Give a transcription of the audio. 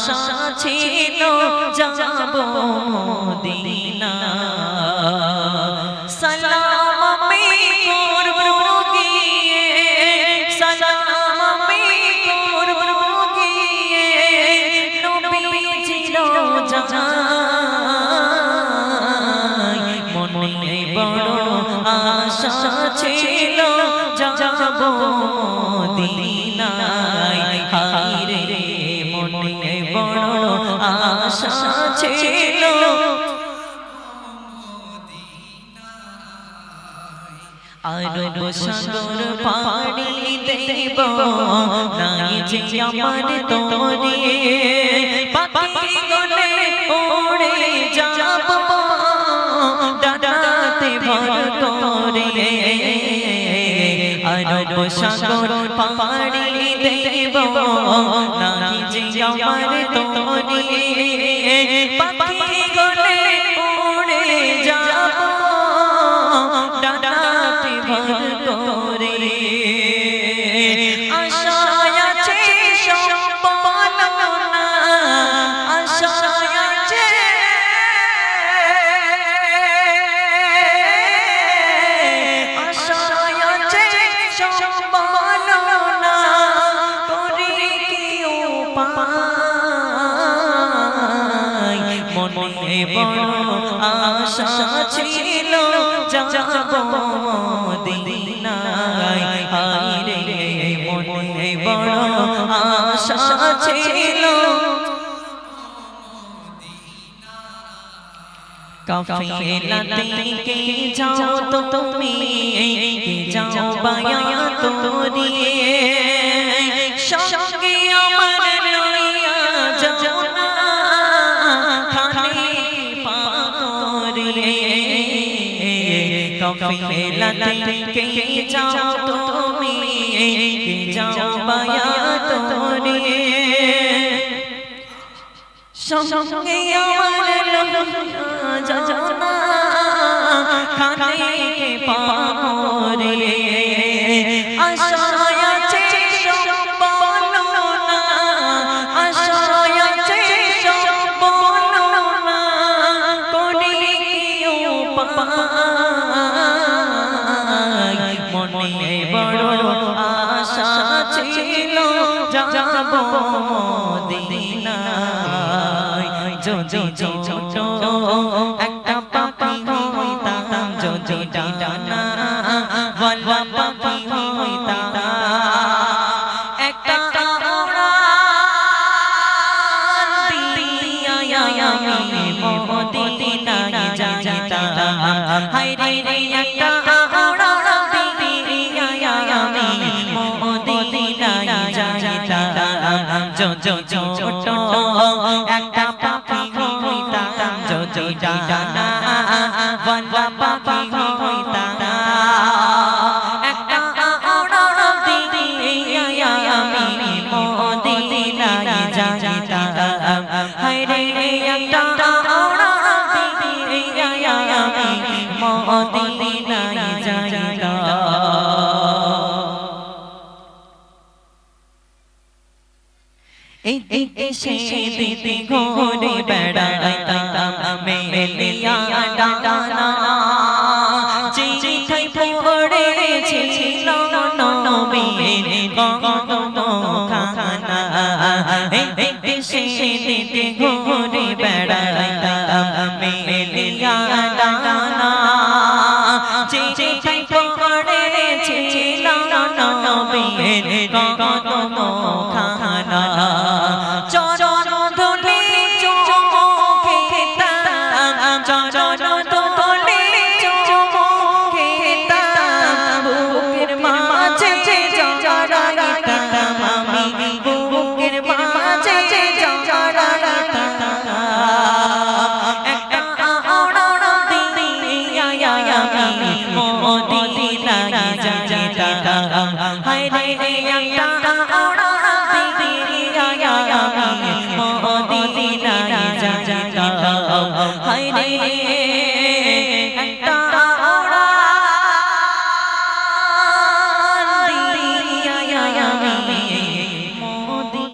আশা ছিল যাব মদিনা সালাম আমি করব গিয়ে সালাম আমি করব গিয়ে নবীজির রওজায় মনে বড় আশা ছিল যাব মদিনায় হায়রে মনে বড় আশা ছিল আরব সাগর পাড়ি দেব নাই যে আমার তোরে পাখি গলে ওড়ে যাব ডানাতে ভর করে আরব সাগর পাড়ি দেব নাই যে আমার তোরে পাখি গলে ওড়ে যাব ডানাতে ভর করে আশায় আছে সম্পাদনা আশায় আছে আশায় আছে সম্পাদনা করে কি উপায় মনে বড় আশা ছিল যাব মদিনায় হায়রে মনে বড় আশা ছিল কাফেলাতে কে যাও তো তুমি কে যাও বায়া তোরিয়ে সঙ্গে আমার লইয়া যাও না খালি পাকরে কাফেলাতে কে যাও তুমি কে যাও বায়া তোরিয়ে সঙ্গে আমার লইয়া যাও না খালি পাকরে আশায় আছে সম্পাদনা আশায় আছে সম্পাদনা করে কি উপায় মনে বড় আশা ছিল যাব মদিনায় যদি ছোট একটা পাখি হইতাম যদি ডানা ওয়ালা পাখি হইতাম একটা উড়ান দিয়া আমি মদিনায় যাইতাম হায়রে একটা উড়ান দিয়া আমি মদিনায় যাইতাম যদি ছোট একটা পাখি হইতাম যদি ডানা ওয়ালা পাখি হইতাম একটা উড়ান দিয়া আমি মদিনায় যাইতাম হায়রে একটা উড়ান দিয়া আমি মদিনায় যাইতাম দিদি ঘুরে বেড়াইতাম মেলিয়া ডানা চিঠি পড়েছিল নবীর কদম খানা দিদি ঘুরে বেড়াই